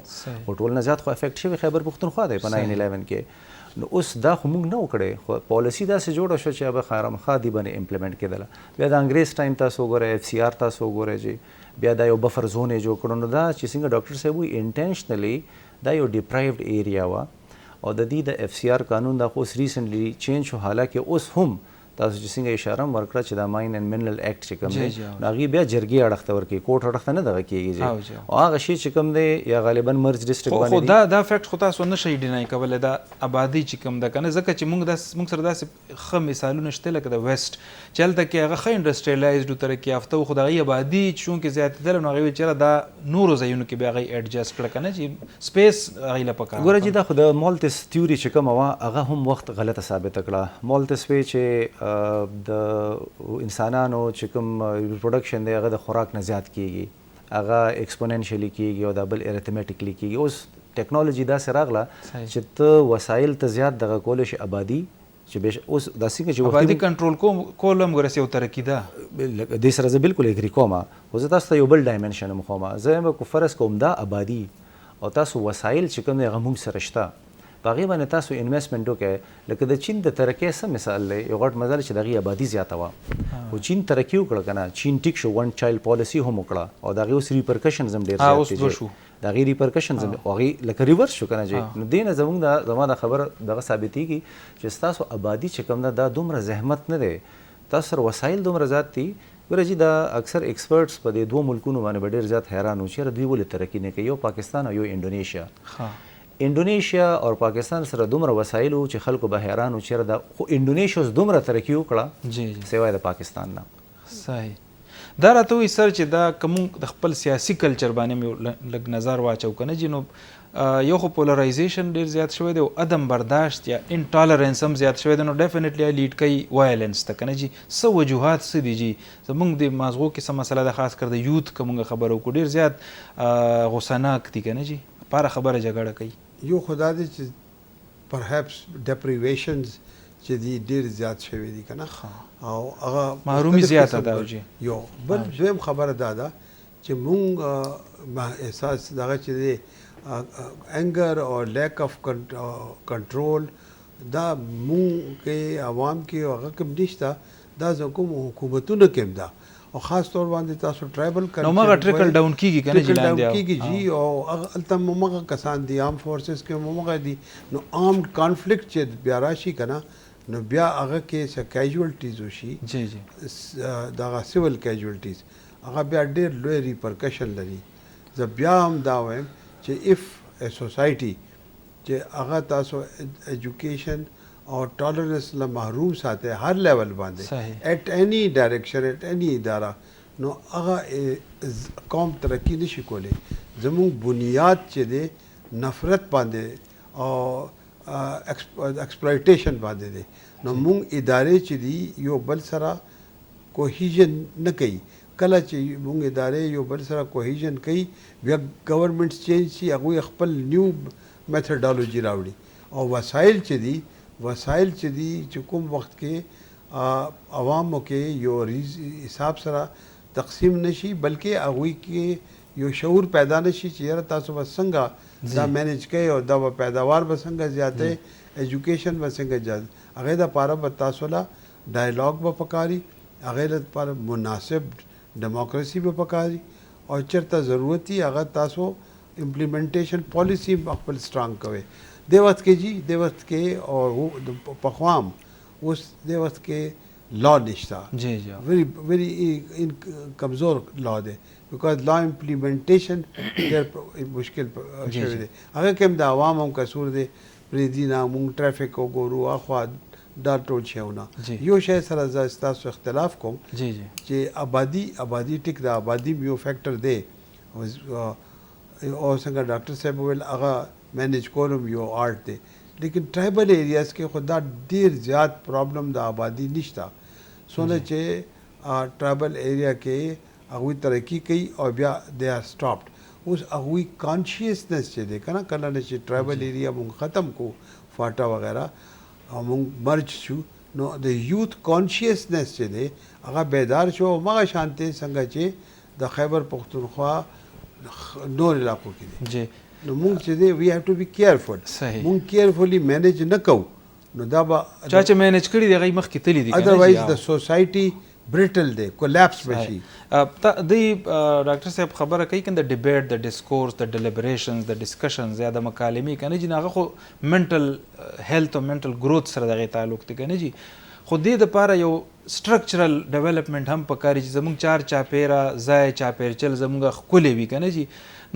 خو ټول نه زیات خو افیکټ شوی خیبر پښتونخوا دی په 9/11 کې نو اوس دا خو موږ نه وکړی خو پالیسي داسې جوړه شوه چې به خامخا دې باندې امپلیمنټ کېدله بیا د انګریز ټایم تاسو وګورئ FCR تاسو وګورئ جی بیا دا یو بفر زون یې جوړ کړو نو دا چې څنګه ډاکټر صاحب وایي انټینشنلی دا یو ډیپرایوډ ایریا وه او د دې د FCR قانون دا خو اوس ریسنټلی چینج شو حالانکه اوس هم تاسو چې څنګه اشاره هم ورکړه چې دا ماین اینډ منرل ایکټ چې کوم دی نو هغې بیا جرګې اړخ ته ورکوي کوټ اړخ ته نه دغه کېږي جی او هغه شی چې کوم دی یا غالبا مرج ډسټرکټ باندې خو دا فیکټ خو تاسو نه شئ ډینای کولی دا آبادي چې کوم ده که نه ځکه چې موږ سره داسې ښه مثالونه شته لکه د ویسټ چې هلته کې هغه ښه انډسټریالایزډ و ترقي یافته و خو د هغې آبادي چونکې زیاتېدله نو هغې ویل چېرې دا نورو ځایونو کې بیا هغې ایډجسټ کړه که نه چې سپیس هغې له پکار ګوره جي دا خو د مالتس تیوري چې کومه وه هغه هم وخت غلطه ثابته کړه مالتس وی چې د انسانانو چې کوم ریپروډکشن دی هغه د خوراک نه زیات کیږي هغه ایکسپوننشلی کیږي او دا بل ارثمیټیکلی کیږي اوس ټیکنالوژي داسې راغله چې ته وسایل ته زیات دغه کولی شي آبادي چې اوس دا څنګه چې آبادي کنټرول کول هم ګوره یو ترقي ده دې سره زه بالکل اګري کوم خو زه تاسو ته یو بل ډایمنشن هم ښوم زه به فرض کوم دا آبادي او تاسو وسایل چې کوم دی هغه موږ سره شته په هغې باندې تاسو انویسټمنټ وکړئ لکه د چین د ترقۍ څه مثال دی یو غټ مزل چې د هغې آبادي زیاته وه خو چین ترقي وکړه که نه چین ټیک شو ون چایلډ پالیسي هم وکړه او د هغې اوس ریپرکشنز هم ډېر زیات دي د هغې ریپرکشنز هم هغې لکه ریورس شو که نه جی نو دې نه زما دا خبره دغه ثابتېږي چې ستاسو آبادي چې کوم ده دا دومره زحمت نه دی تاسو سره وسایل دومره زیات دي ګوره جي دا اکثر ایکسپرټس په دې دوه ملکونو باندې به ډېر زیات حیران وو چېرې دوی ولې ترقي نه کوي یو پاکستان او یو انډونیشیا انډونیشیا او پاکستان سره دومره وسایل وو چې خلکو به حیران وو چېرې دا خو انډونیشیا اوس دومره ترقي وکړه سوای د پاکستان نه صحیح دا راته وایي سر چې دا که موږ د خپل سیاسي کلچر باندې مې لږ نظر واچو که نه جي نو یو خو پولرایزیشن ډېر زیات شوی دی او عدم برداشت یا انټالرنس هم زیات شوی دی نو ډیفینټلی لیډ کوي وایلنس ته که نه جي څه وجوهات څه دي جي زموږ د مازغو کې څه مسله ده خاص کر د یوت که موږ خبره وکړو ډېر زیات غوسناک دي که نه جي پاره خبره جګړه کوي یو خدا دی چې پرهیپس ډپریویشنز چې دي ډېر زیات شوي دي که نه او هغه محرومي زیاته ده جي یو بل دویم خبره دا ده چې مونږ احساس دغه چې دی انګر او لیک اف کنټرول دا مونږ کې عوام کې هغه کوم نشته دا کوم حکومتونو کې هم ده او خاص طور باندې تاسو ټرایبل نو مغه ټریکل ډاون کیږي کنه چې لاندې کیږي جی او التم مغه کسان دي عام فورسز کې مغه دي نو آرمډ کانفلیکټ چې بیا راشي کنه نو بیا هغه کې څه کیجوالټیز وشي جی جی دا سیول کیجوالټیز هغه بیا ډېر لوی ریپرکشن لري زه بیا هم دا وایم چې اف ا سوسایټي چې هغه تاسو ایجوکیشن اور ټالرنس له محروم ساته هر لیول باندې ایٹ اینی ډایرکشن ایٹ اینی اداره نو هغه قوم ترقی نشي کولی زموږ بنیاد چې دی نفرت باندې او ایکسپلایټیشن باندې دی نو موږ ادارې چې دي یو بل سره کوهیژن نه کوي کله چې موږ ادارې یو بل سره کوهیژن کوي بیا ګورنمنټس چینج شي هغوی خپل نیو میتھډالوجي راوړي او وسایل چې دي وسایل چې دي چې کوم وخت کې عوامو کې یو حساب سره تقسیم نشي بلکې هغوی کې یو شعور پیدا نشي چې یاره تاسو به څنګه دا مینیج کوئ او دا به پیداوار به څنګه زیاتوي ایجوکیشن به څنګه زیات هغې دپاره به تاسو له ډایلاګ به پکاري هغې لپاره مناسب ډیموکراسي به پکاري او چېرته ضرورت وي هغه تاسو امپلیمنټیشن پالیسی خپل سټرانګ کوئ دې وخت کې جی دې وخت کې او پخوا هم اوس دې وخت کې لا نشته جی جی ویری کمزور لا دی بیکاز لا امپلیمنټیشن ډېر مشکل شوی دی هغه کې هم د عوام هم قصور دی پرېږدي نه مونږ ټرافیک وګورو اخوا دا ټول شیونه یو شی سره زه ستاسو اختلاف کوم جی جی چې آبادي ټیک د آبادي یو فیکټر دی او څنګه ډاکټر صاحب وویل هغه مینیج کول هم یو آرټ دی لیکن ټرایبل ایریاز کې خو دا ډېر زیات پرابلم د آبادي نشته څونه چې ټرایبل ایریا کې هغوی ترقي کوي او بیا دے آر سټاپډ اوس هغوی کانشیسنس چې دی که نه کله نه چې ټرایبل ایریا مونږ ختم کو فاټا وغیره او مونږ مرج شو نو د یوت کانشیسنس چې دی هغه بیدار شو او هغه شانتې څنګه چې د خیبر پښتونخوا نور علاقو کې دی جی نو مونږ چې دی وی هیو ټو بی کیرفل صحیح مونږ کیرفلی مینیج نه کوو نو دا به چا چې مینیج کړي دی هغه مخکې تللی دي ادروایز د سوسایټي بریټل دی کولیپس بشي دی ډاکټر صاحب خبره کوي کنه د ډیبیټ د ډیسکورس د ډیلیبریشنز د ډسکشنز یا د مکالمې کنه جی هغه خو منټل هیلث او منټل گروث سره دغه تعلق دی کنه جی خو دې دپاره یو سټرکچرل ډیولپمنٹ هم پکاري چې زموږ چار چاپیره ځای چاپیرچل زموږ ښکلی وي که نه جي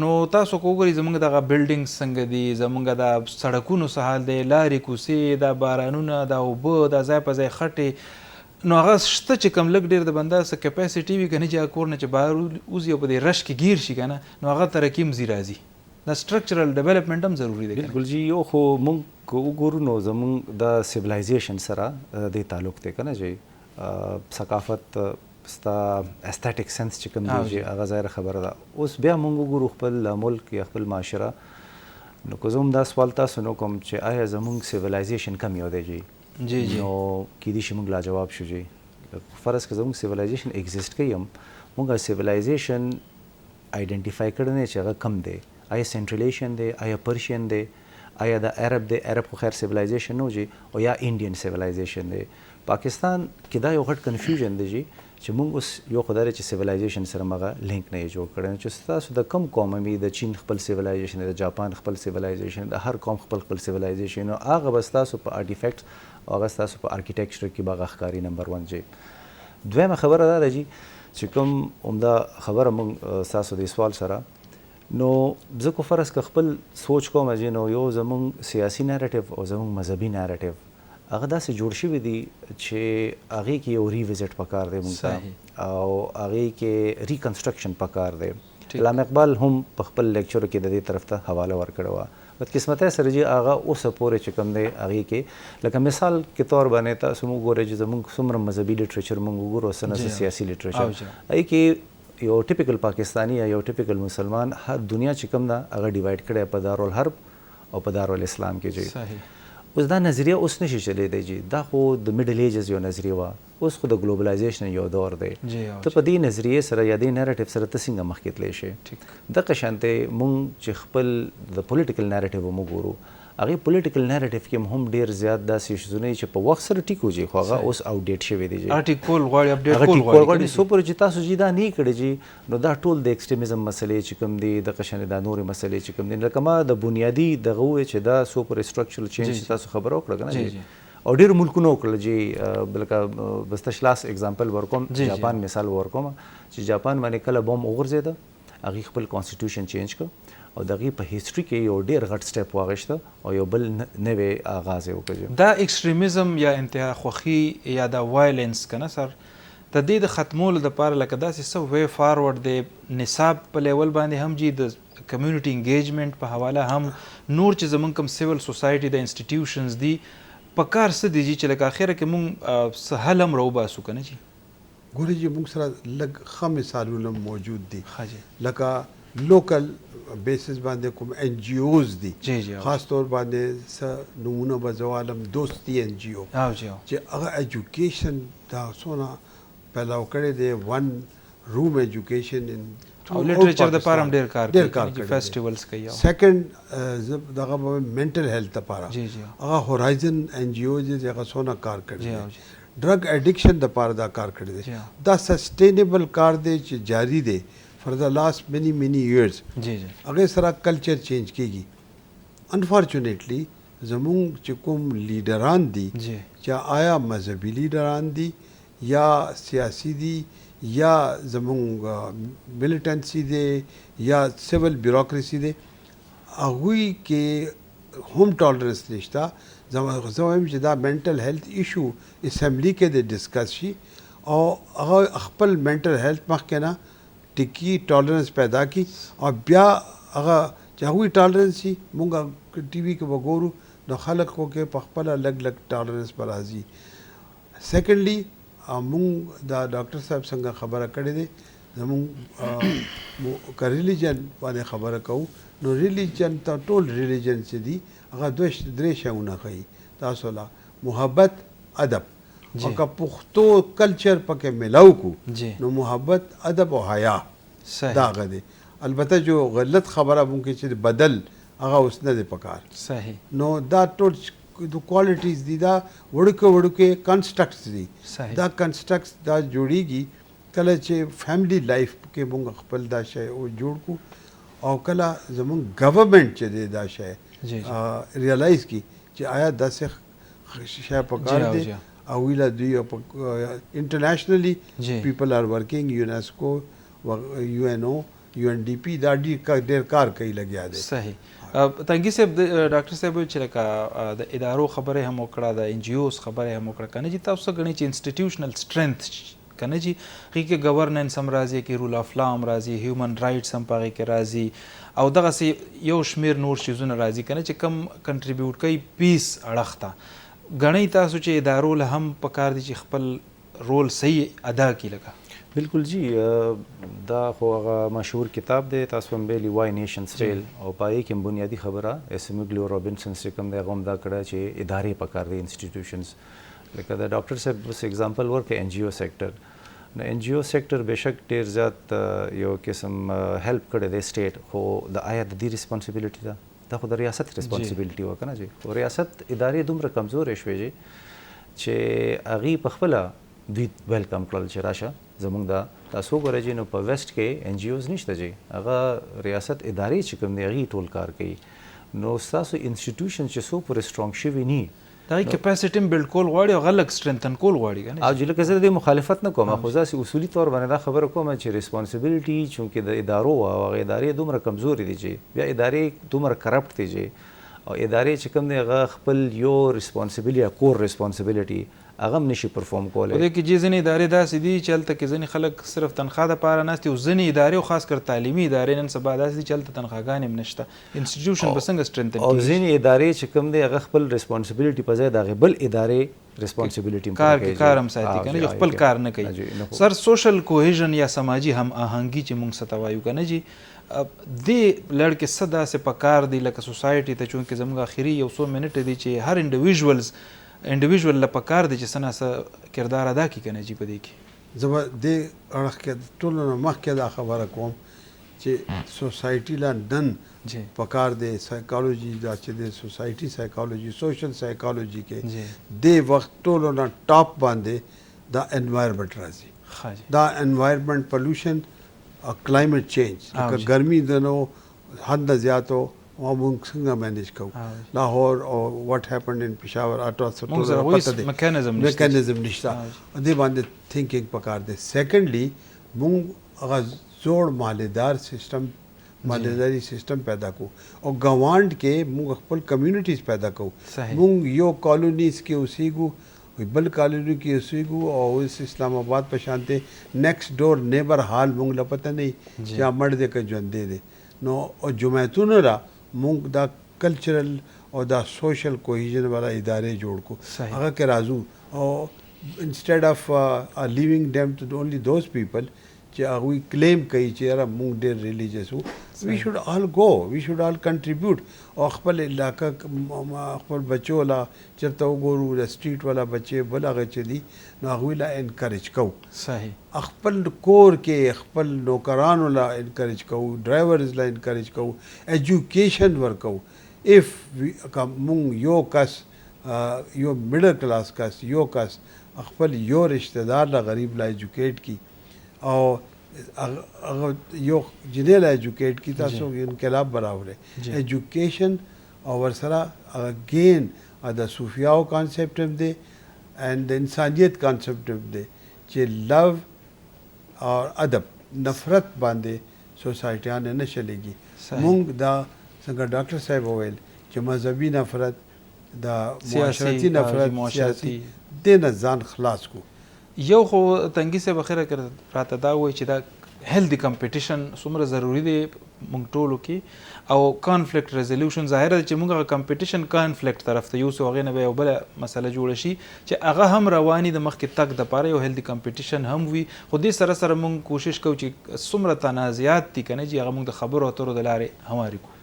نو تاسو که وګورئ زموږ دغه بلډینګ څنګه دي زموږ د سړکونو څه حال دی لارې کوڅې دا بارانونه دا اوبه دا ځای په ځای خټې نو هغه شته چې کم لږ ډېر د بنده څه کیپاسټي وي که نه چې هغه کور نه چې بهر وځي او په دې رش کې گیر شي که نه نو هغه ترقي هم ځي راځي دا سټرکچرل ډیولپمنٹ هم ضروري دی بالکل جی یو خو مونږ که وګورو نو زمونږ د سیویلایزیشن سره د تعلق دی که نه جی ثقافت ستا استیټیک سنس چې کوم دی هغه ظاهره خبره ده اوس بیا مونږ وګورو خپل ملک یا خپل معاشره نو که زه هم دا سوال تاسو نه کوم چې آیا زمونږ سیویلایزیشن کم یو دی جی جی جی نو کیدای شي مونږ لاجواب شو جی فرض که زمونږ سیویلایزیشن ایگزیسټ کوي هم مونږ سیویلایزیشن آیډنټیفای کړی نه چې هغه کم دی آیا سینټرل ایشین دی آیا پرشین دی آیا د عرب دی عرب خو خیر سیویلایزیشن نه جی او یا انډین سیویلایزیشن دی پاکستان کې دا یو غټ کنفیوژن دی جی چې مونږ اوس یو خدای چې سیویلایزیشن سره مغه لینک نه جوړ کړی چې تاسو د کم قوم می د چین خپل سیویلایزیشن د جاپان خپل سیویلایزیشن د هر قوم خپل سیویلایزیشن او هغه بس تاسو په آرټیفیکټس او هغه تاسو په آرکیټیکچر کې باغ ښکاری نمبر 1 جی دویمه خبره دا جی چې کوم عمده خبره مونږ تاسو د سوال سره نو زه کو فرض که خپل سوچ کوم چې نو یو زمونږ سیاسي نریټیو او زمونږ مذهبي نریټیو هغه داسې جوړ شوي دي چې هغې کې یو ریویزټ پکار دی مونږ ته او هغې کې ریکنسټرکشن پکار دی علامه اقبال هم په خپل لیکچرو کې د دې طرف ته حواله ورکړې وه بدقسمتۍ سره جی هغه اوسه پورې چې کوم دی هغې کې لکه مثال کې طور باندې تاسو موږ ګورئ چې زمونږ څومره مذهبي لټریچر موږ وګورو څه سیاسي لټریچر هغې کې یو ټیپیکل پاکستانی یا یو ټیپیکل مسلمان هر دنیا چې کوم ده هغه ډیوایډ کړی په دارالحرب او په دارالاسلام کې جی اوس دا نظریه اوس نشي چلیدی جی دا خو د میډل ایجز یو نظریه وه اوس خو د ګلوبلایزیشن یو دور دی ته په دې نظریې سره یا دې نریټیو سره ته څنګه مخکې تللی شې دغه شانتې مونږ چې خپل د پولیټیکل نریټیو هم وګورو هغې پولیټیکل نریټیو کې هم ډېر زیات داسې شیزونه چې په وخت سره ټیک وځي خو هغه اوس آوټډیټ شوي دي هغه ټیک کول غواړي اپډیټ کول غواړي څو پورې چې تاسو جی دا نه کړی جی نو دا ټول د ایکسټریمزم مسلې چې کوم دي دغه شانې دا نورې مسلې چې کوم دي لکه ما د بنیادي دغه وویل چې دا څو پورې سټرکچرل چینج چې تاسو خبره وکړه که نه جی او ډېرو ملکونو وکړله جی لکه بس تش لاس اگزامپل ورکوم جاپان مثال ورکوم چې جاپان باندې کله بم وغورځېده هغې خپل کانسټیټیوشن چینج کړ او دغه په هیستوري کې یو ډېر غټ سټیپ واغېسته او یو بل نوی آغاز یې وکړ دا ایکسټریمزم یا انتها خوښي یا د وایلنس که نه سر د دې د ختمولو دپاره لکه داسې څه وی فارورډ دی نصاب په لیول باندې هم جي د کمیونټي انګیجمنټ په حواله هم نور چې زمونږ کوم سیول سوسایټي د انسټیټیوشنز دي په کار څه دي جي چې لکه اخره کې مونږ څه حل هم راوباسو که نه جي ګورې جي مونږ سره لږ ښه مثالونه موجود دي لکه لوکل بیسس باندې کوم ان جی اوز دي خاص طور باندې څه نمونه به زه ووالم دوستي ان جی او چې هغه ایجوکیشن دا څونه پیلاو کړی دی ون روم ایجوکیشن ان او لټریچر د پاره هم ډیر کار ډیر کار کوي فیسټیولز کوي سیکنډ دغه منټل هیلث لپاره جی جی هغه هورایزن ان جی او چې هغه سونه کار کوي ډرګ اډیکشن د پاره دا کار کوي دا سسټینیبل کار دی چې جاری دی فار د لاست مینی ایئرز جی جی هغه سره کلچر چینج کیږي انفارچونیټلی زمونږ چې کوم لیډران دي چې آیا مذهبي لیډران دي یا سیاسی دي یا زمونږ ملیټنسی دی یا سیول بیوروکریسی دی هغوی کې هم ټالرنس نشته زه وایم چې دا منټل هیلث ایشو اسمبلی کې د ډسکس شي او هغه خپل منټل هیلث مخکې نه ټیکی ټالرنس پیدا کی او بیا هغه چې هغوی ټالرنس شي مونږ ټي وي کې وګورو نو خلکو کې په خپله لږ لږ ټالرنس به راځي سیکنډلی مونږ دا ډاکټر صاحب څنګه خبره کړې دی زمونږ که ریلیجن باندې خبره کوو نو ریلیجن ته ټول ریلیجن چې دي هغه درې شیونه ښیي تاسو له محبت ادب او که پښتو کلچر پکې ملاو کړو نو محبت ادب او حیا دا هغه دی البته جو غلط خبره ممکن چې بدل هغه اوس نه دی پکار صحیح نو دا ټول د کوالټیز دي دا وړوکې کنسټرکټس دي دا کنسټرکټس دا جوړیږي کله چې فیملی لایف کې موږ خپل دا شی جوړ کړو او کله زموږ ګورنمنت چې دی دا شی ریالایز کی چې آیا داسې شی پکار دی او ویلا دوی انټرنیشنلی پیپل آر ورکینګ یونیسکو یو این او یو این ډي پی دا ډېر کار کوي لګیا دی صحیح تنګي صاحب ډاکټر صاحب چې لکه د ادارو خبره هم وکړه د ان جی اوز خبره هم وکړه کنه چې تاسو غني چې انسټیټیوشنل سترنث کنه چې هغه کې گورننس هم راځي کې رول اف لا هم راځي هیومن رائټس هم پاره کې راځي او دغه سي یو شمیر نور شیزونه راځي کنه چې کم کنټریبیوټ کوي پیس اړخته غني تاسو چې ادارو له هم پکار دي چې خپل رول صحیح ادا کړي لکه بالکل جی دا خو هغه مشهور کتاب دی تاسو هم ویلي وای نیشنز فیل او پای کې بنیادی خبره اسمیګلو رابنسن چې کوم دی هغه هم دا کړه چې ادارې پکار دي انسټیټیوشنز لکه د ډاکټر صاحب بس اگزامپل ورکړي ان جی او سیکټر نو ان جی او سیکټر بهشک ډېر زیات یو قسم هیلپ کړی دی سټیټ خو د آیا د دې ریسپانسیبিলিټي ده دا خو د ریاست ریسپانسیبিলিټي وکنه جی او ریاست ادارې دومره کمزورې شوې جی چې هغه په خپل دوی ویلکم کړل چې راشه زمونږ دا تاسو ګورئ چې نو په ویسټ کې ان جی اوز نشته جی هغه ریاست ادارې چې کوم دی هغه ټول کار کوي نو تاسو انسټیټیوشن چې سو پر سترونګ شوی نی دا کیپاسټی بلډ کول غواړي او غلک سترنتن کول غواړي کنه او چې لکه زه د مخالفت نه کوم خو ځکه اصولي تور باندې دا خبره کوم چې ریسپانسیبিলিټي چونکه د ادارو او ادارې دومره کمزوري دي چې بیا ادارې دومره کرپټ دي چې او ادارې چې کوم دی هغه خپل یو ریسپانسیبিলিټي کور ریسپانسیبিলিټي هغه هم نشي پرفورم کولای ودې کې ځینې ادارې داسې دي چې هلته کې ځینې خلک صرف تنخواه دپاره ناست دي او ځینې ادارې او خاص کر تعلیمي ادارې نن سبا داسې دي چې هلته تنخواهګانې هم نشته انسټیټیوشن به څنګه سترنتن او ځینې ادارې چې کوم دی هغه خپل ریسپانسیبিলিټي په ځای د هغې بل ادارې ریسپانسیبিলিټي کار هم ساتي کنه چې خپل کار نه کوي سر سوشل کوهیژن یا سماجي هم آهنګي چې موږ څه ته وایو کنه جی دې لړ کې څه داسې پکار دی لکه سوسایټي ته چونکې زموږ اخري یو څو منټې دي چې هر انډیویژول له پکار دی چې څه نه کردار ادا کړي کنه جی په دې کې زه به دې اړخ کې ټولو نه مخکې دا خبره کوم چې سوسایټي لا نن پکار دی سایکالوجي دا چې د سوسایټي سایکالوجي سوشل سایکالوجي کې دې وخت ټولو نه ټاپ باندې دا انوایرمنټ راځي دا انوایرمنټ پولوشن کلایمټ چینج لکه ګرمي د نو حد نه زیاتو او موږ څنګه مینیج کوو لاهور او واټ هیپند ان پېښور اټو څه میکانیزم نشته دې باندې تھینکینګ پکار دی سیکنډلی موږ هغه زوړ مالدار سیستم مالداري سیستم پیدا کو او ګاونډ کې موږ خپل کمیونټیز پیدا کو موږ یو کالونیز کې اوسېږو بل کالونی کې اوسېږو او اوس اسلام آباد په شانته نیکسټ ډور نیبر حال موږ له پته نه چې مړ دې که ژوندی دی نو او جمعیتونو را موږ دا کلچرل او دا سوشل کوهیژن والا ادارې جوړ کو هغه کې راځو او انسټیډ اف لیوینګ ډیم ټو اونلی دوز پیپل چې هغوی کلیم کوي چې یاره موږ ډېر ریلیجس وو وی شوډ آل گو وی شوډ آل کنټریبیوټ او خپل علاقه خپل بچو لا چرته وګورو د سټریټ والا بچي بل هغه چې دي نو هغوی لا انکریج کوو صحیح خپل کور کې خپل نوکرانو لا انکریج کوو ډرایورز لا انکریج کوو ایجوکیشن ورکوو اف مونږ یو کس یو میډل کلاس کس یو کس خپل یو رشتہ دار لا غریب لا ایجوکیټ کی او هغه یو جنې لا ایجوکیټ کی تاسو انقلاب برابر ہے ایجوکیشن او ورسره اگین د صوفیاو کانسیپټ هم دی اینڈ د انسانیت کانسیپټ هم دی چې لو او ادب نفرت باندې سوسایټیان نه چلېږي مونږ دا څنګه ډاکټر صاحب وویل چې مذهبي نفرت د معاشرتي نفرت سیاسي دې نه ځان خلاص کو یو خو تنګي صاحب اخره کړ راته دا وایي چې دا هیلدي کمپټیشن څومره ضروری دی موږ ټولو کې او کانفلیکټ ریزولوشن ظاهره ده چې موږ هغه کمپټیشن کانفلیکټ طرف ته یوسو هغې نه به یو بله مسله جوړه شي چې هغه هم رواني د مخکې تګ دپاره یو هیلدي کمپټیشن هم وي خو دې سره سره موږ کوشش کوو چې څومره تنازعات دي که نه چې هغه موږ د خبرو اترو د لارې هواري کړو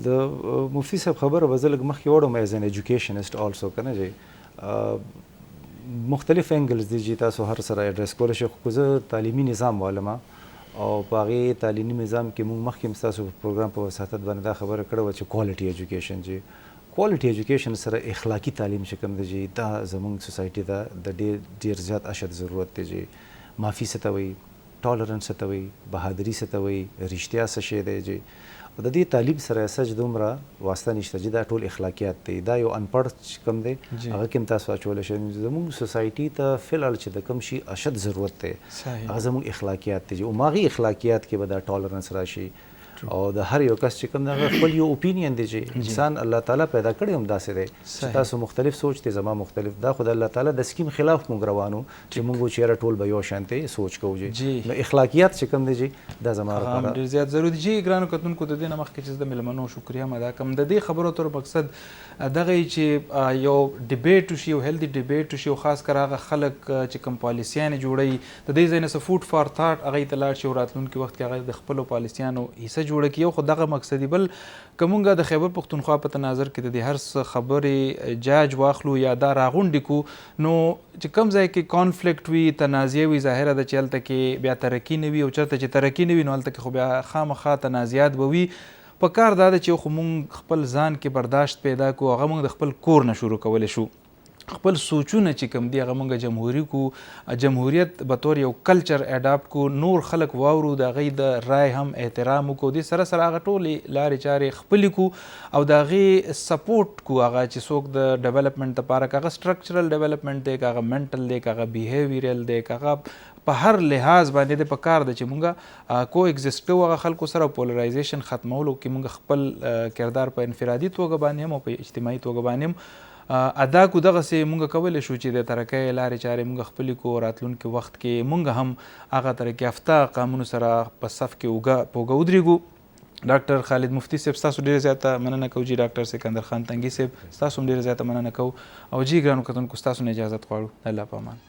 د مفتی صاحب خبره به زه لږ مخکې وړم ایز ان ایجوکیشنسټ آلسو که نه جی مختلف انګلز دي چې تاسو هر سره اډرس کولی شئ خو زه تعلیمي نظام والم او په هغې تعلیمي نظام کې موږ مخکې هم ستاسو په پروګرام په وساطت باندې دا خبره کړې وه چې کوالټي ایجوکیشن چې کوالټي ایجوکیشن سره اخلاقي تعلیم چې کوم دی چې دا زموږ سوسایټي ته د ډېر زیات اشد ضرورت دی چې معافي څه ته وایي ټالرنس څه ته وایي بهادري څه ته وایي رښتیا څه شی دی چې او د دې تعلیم سره سج دومره واسطه نشته چې دا ټول اخلاقیات دی دا یو انپړ کوم دی هغه کې هم تاسو اچولی شئ زموږ سوسایټي ته فی الحال چې د کوم شي اشد ضرورت دی هغه زموږ اخلاقیات دی چې هماغې اخلاقیات کې به دا ټالرنس راشي او د هر یو کس چې کوم دی هغه خپل یو اوپینین دی چې انسان الله تعالی پیدا کړی هم داسې دی چې تاسو مختلف سوچ دی زما مختلف دا خو د الله تعالی د سکیم خلاف موږ روانو چې موږ چېرې ټول به یو شانتې سوچ کوو چې نو اخلاقیات چې کوم دی چې دا زما لپاره ډېر زیات ضروري دي چې ګرانو کتونکو د دې نه مخکې چې زه د مېلمنو شکریه هم ادا کوم د دې خبرو اترو مقصد دغه چې یو ډیبیټ وشي یو هیلدي ډیبیټ وشي او خاص کر هغه خلک چې کوم پالیسیانې جوړوي د دې ځای نه څه فوډ فار تھاټ هغې ته لاړ شي او راتلونکي وخت کې هغه د خپلو پالیسیانو حصه جوړه کړي یو خو دغه مقصد دی بل که مونږ د خیبر پښتونخوا په تناظر کې د دې هر څه خبرې جاج واخلو یا دا راغونډې کړو نو چې کوم ځای کې کانفلیکټ وي تنازعه وي ظاهره ده چې هلته کې بیا ترقي نه وي او چېرته چې ترقي نه وي نو هلته کې خو بیا خامخا تنازعات به وي په کار دا ده چې خو مونږ خپل ځان کې برداشت پیدا کړو هغه مونږ د خپل کور نه شروع کولی شو خپل سوچونه چې کوم دي هغه مونږ جمهوري کو جمهوریت به طور یو کلچر اډاپټ کو نور خلک واورو د هغې د رای هم احترام وکړو دې سره سره هغه ټولې لارې چارې خپلې کو او د هغې سپورټ کو هغه چې څوک د ډیولپمنټ دپاره که هغه سټرکچرل ډیولپمنټ دی که هغه منټل دی که هغه بیهیویرل دی که هغه په هر لحاظ باندې د په کار ده چې مونږ کو ایگزسټ کوو هغه خلکو سره پولرایزیشن ختمولو کې مونږ خپل کردار په انفرادي توګه باندې هم او په اجتماعي توګه باندې هم ادا کو دغسې مونږ کولی شو چې د ترقۍ لارې چارې مونږ خپلې کو راتلونکي وخت کې مونږ هم هغه ترقي یافته قامونو سره په صف کې په اوږه ودرېږو ډاکټر خالد مفتی صاحب ستاسو ډېره زیاته مننه کوو جی ډاکټر سکندر خان تنګي صاحب ستاسو هم ډېره زیاته مننه کوو او جی ګرانو کتونکو ستاسو نه اجازت غواړو الله په امان